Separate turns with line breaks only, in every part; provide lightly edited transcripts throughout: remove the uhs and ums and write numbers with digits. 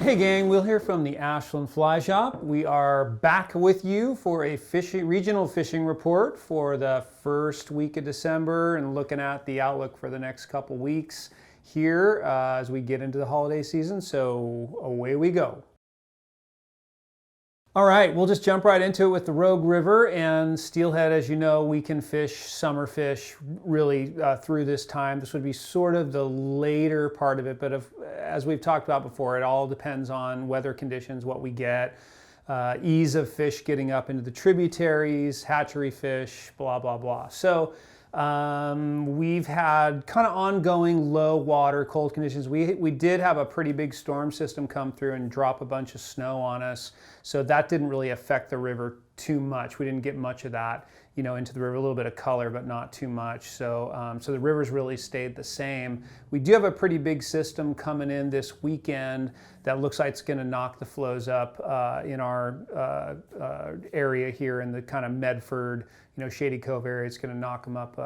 Hey gang, Will here from the Ashland Fly Shop. We are back with you for a regional fishing report for the first week of December and looking at the outlook for the next couple weeks here as we get into the holiday season. So away we go. All right, we'll just jump right into it with the Rogue River and steelhead. As you know, we can fish summer fish really through this time. This would be sort of the later part of it, but as we've talked about before, it all depends on weather conditions, what we get, ease of fish getting up into the tributaries, hatchery fish, blah, blah, blah. So we've had kind of ongoing low water, cold conditions. We did have a pretty big storm system come through and drop a bunch of snow on us. So that didn't really affect the river too much. We didn't get much of that, into the river, a little bit of color, but not too much. So, so the river's really stayed the same. We do have a pretty big system coming in this weekend that looks like it's going to knock the flows up in our area here in the kind of Medford, Shady Cove area. It's going to knock them up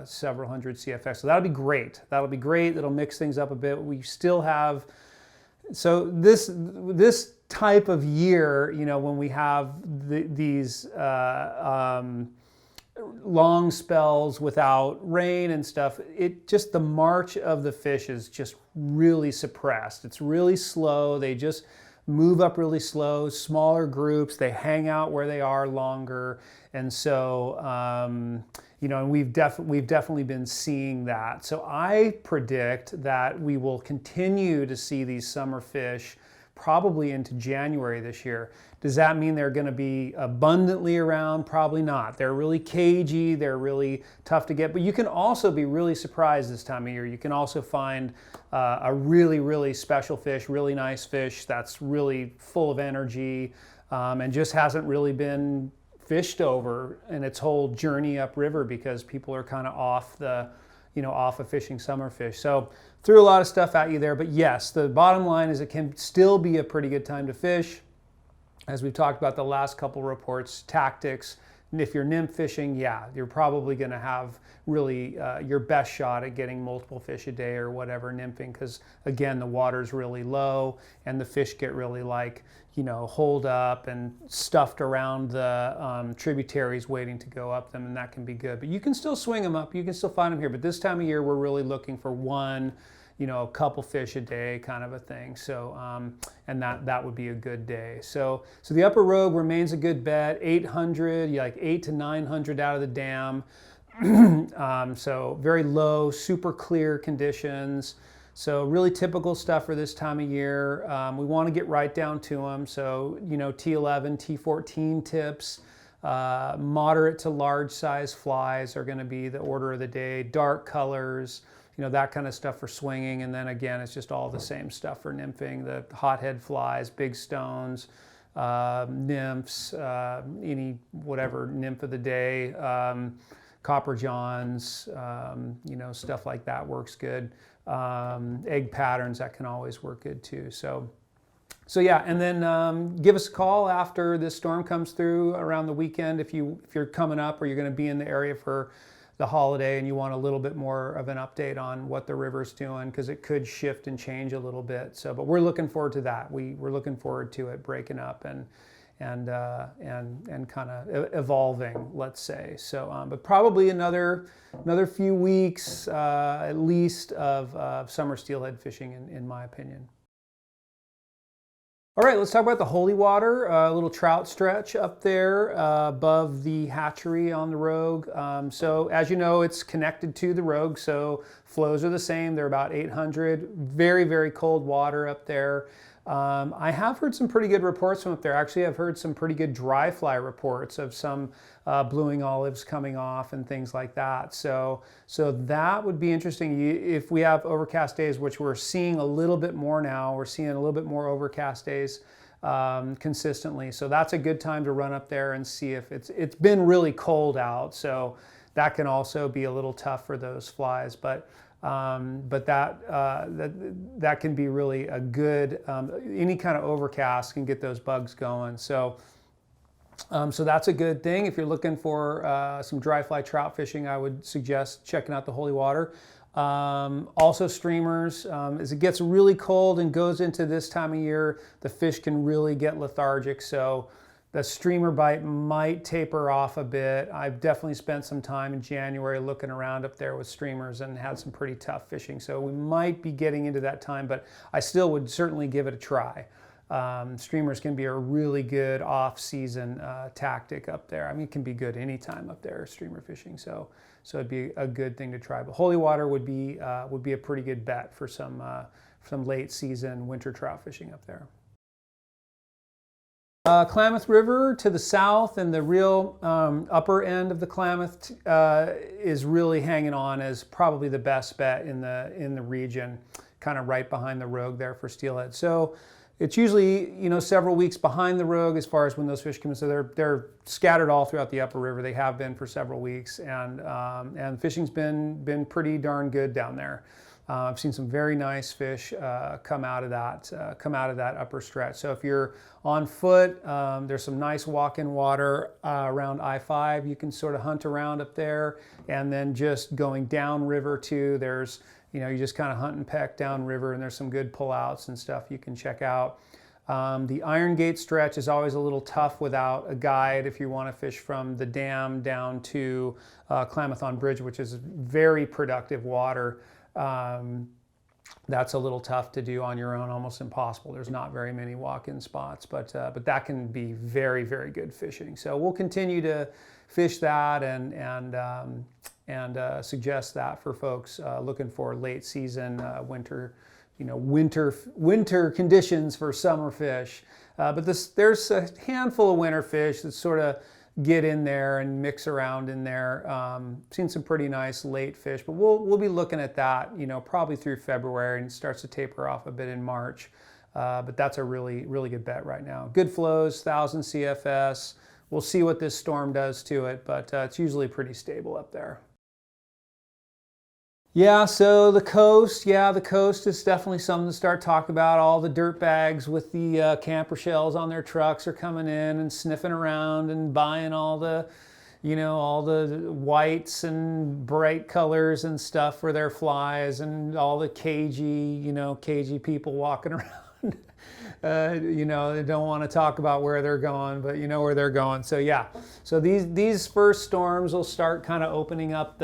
several hundred CFX. So that'll be great. That'll be great. It'll mix things up a bit. We still have, so this type of year, when we have these long spells without rain and stuff, the march of the fish is just really suppressed. It's really slow. They just move up really slow, smaller groups. They hang out where they are longer. And so, and we've definitely been seeing that. So I predict that we will continue to see these summer fish probably into January this year. Does that mean they're going to be abundantly around? Probably not. They're really cagey, they're really tough to get, but you can also be really surprised this time of year. You can also find a really, really special fish, really nice fish that's really full of energy and just hasn't really been fished over in its whole journey upriver because people are kind of off of fishing summer fish. So threw a lot of stuff at you there, but yes, the bottom line is it can still be a pretty good time to fish. As we've talked about the last couple reports, tactics, and if you're nymph fishing, yeah, you're probably going to have really your best shot at getting multiple fish a day or whatever nymphing, because again, the water's really low and the fish get really holed up and stuffed around the tributaries waiting to go up them, and that can be good. But you can still swing them up, you can still find them here, but this time of year we're really looking for one, a couple fish a day kind of a thing. So, and that would be a good day. So the upper Rogue remains a good bet, 800, like 8 to 900 out of the dam. So very low, super clear conditions. So really typical stuff for this time of year. We want to get right down to them. So, T11, T14 tips, moderate to large size flies are going to be the order of the day, dark colors, that kind of stuff for swinging. And then again, it's just all the same stuff for nymphing, the hothead flies, big stones, nymphs, any whatever nymph of the day, copper johns, stuff like that works good. Egg patterns, that can always work good too. So yeah, and then give us a call after this storm comes through around the weekend if you're coming up or you're going to be in the area for the holiday and you want a little bit more of an update on what the river's doing, because it could shift and change a little bit. So, but we're looking forward to that. We're looking forward to it breaking up and kind of evolving, let's say. So, but probably another few weeks at least of summer steelhead fishing, in my opinion. All right, let's talk about the Holy Water, a little trout stretch up there above the hatchery on the Rogue. So as you know, it's connected to the Rogue, so flows are the same. They're about 800, very, very cold water up there. I have heard some pretty good reports from up there. Actually, I've heard some pretty good dry fly reports of some blueing olives coming off and things like that. So that would be interesting. If we have overcast days, which we're seeing a little bit more now, we're seeing a little bit more overcast days consistently. So that's a good time to run up there and see if it's been really cold out. So that can also be a little tough for those flies, but that can be really a good, any kind of overcast can get those bugs going. So that's a good thing. If you're looking for some dry fly trout fishing, I would suggest checking out the Holy Water. Also streamers. As it gets really cold and goes into this time of year, the fish can really get lethargic. So the streamer bite might taper off a bit. I've definitely spent some time in January looking around up there with streamers and had some pretty tough fishing. So we might be getting into that time, but I still would certainly give it a try. Streamers can be a really good off-season tactic up there. I mean, it can be good anytime up there, streamer fishing. So it'd be a good thing to try. But holy water would be a pretty good bet for some late season winter trout fishing up there. Klamath River to the south and the real upper end of the Klamath is really hanging on as probably the best bet in the region, kind of right behind the Rogue there for steelhead. So it's usually, you know, several weeks behind the Rogue as far as when those fish come in. So they're scattered all throughout the upper river. They have been for several weeks, and fishing's been pretty darn good down there. I've seen some very nice fish come out of that upper stretch. So if you're on foot, there's some nice walk-in water around I-5. You can sort of hunt around up there, and then just going down river too. There's, you know, you just kind of hunt and peck down river, and there's some good pullouts and stuff you can check out. The Iron Gate stretch is always a little tough without a guide if you want to fish from the dam down to Klamath on Bridge, which is very productive water. That's a little tough to do on your own, almost impossible. There's not very many walk-in spots, but that can be very, very good fishing. So we'll continue to fish that and suggest that for folks looking for late season winter, you know, winter conditions for summer fish. But there's a handful of winter fish that sort of get in there and mix around in there. Seen some pretty nice late fish, but we'll be looking at that, you know, probably through February, and it starts to taper off a bit in March. But that's a really, really good bet right now. Good flows, 1,000 CFS. We'll see what this storm does to it, but it's usually pretty stable up there. Yeah, so the coast is definitely something to start talking about. All the dirt bags with the camper shells on their trucks are coming in and sniffing around and buying all the, you know, all the whites and bright colors and stuff for their flies, and all the cagey people walking around. You know, they don't want to talk about where they're going, but you know where they're going. So yeah, so these first storms will start kind of opening up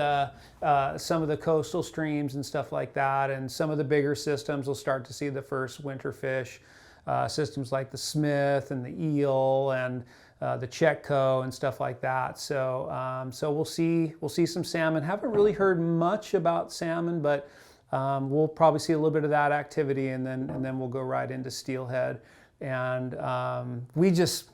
some of the coastal streams and stuff like that, and some of the bigger systems will start to see the first winter fish. Systems like the Smith and the Eel and the Chetco and stuff like that. So so we'll see some salmon. Haven't really heard much about salmon, but we'll probably see a little bit of that activity, and then we'll go right into steelhead. And we just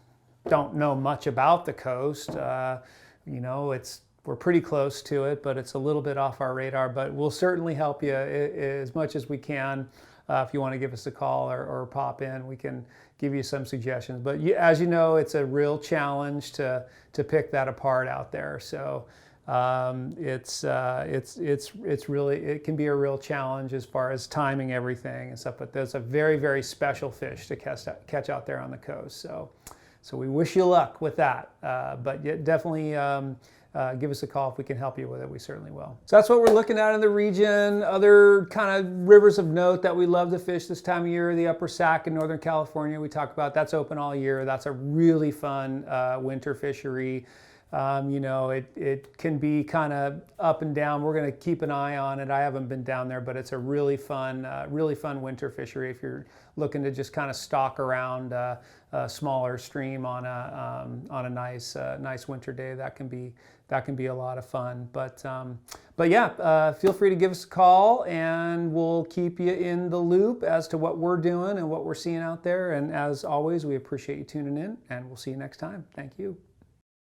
don't know much about the coast. You know, we're pretty close to it, but it's a little bit off our radar. But we'll certainly help you as much as we can. If you want to give us a call or pop in, we can give you some suggestions. But as you know, it's a real challenge to pick that apart out there. So it's really, it can be a real challenge as far as timing everything and stuff. But there's a very, very special fish to catch out there on the coast. So we wish you luck with that. But definitely give us a call if we can help you with it. We certainly will. So that's what we're looking at in the region. Other kind of rivers of note that we love to fish this time of year, the Upper Sac in Northern California we talked about. That's open all year. That's a really fun winter fishery. You know, it can be kind of up and down. We're going to keep an eye on it. I haven't been down there, but it's a really fun winter fishery if you're looking to just kind of stalk around a smaller stream on a nice winter day. That can be a lot of fun. But yeah, feel free to give us a call, and we'll keep you in the loop as to what we're doing and what we're seeing out there. And as always, we appreciate you tuning in, and we'll see you next time. Thank you.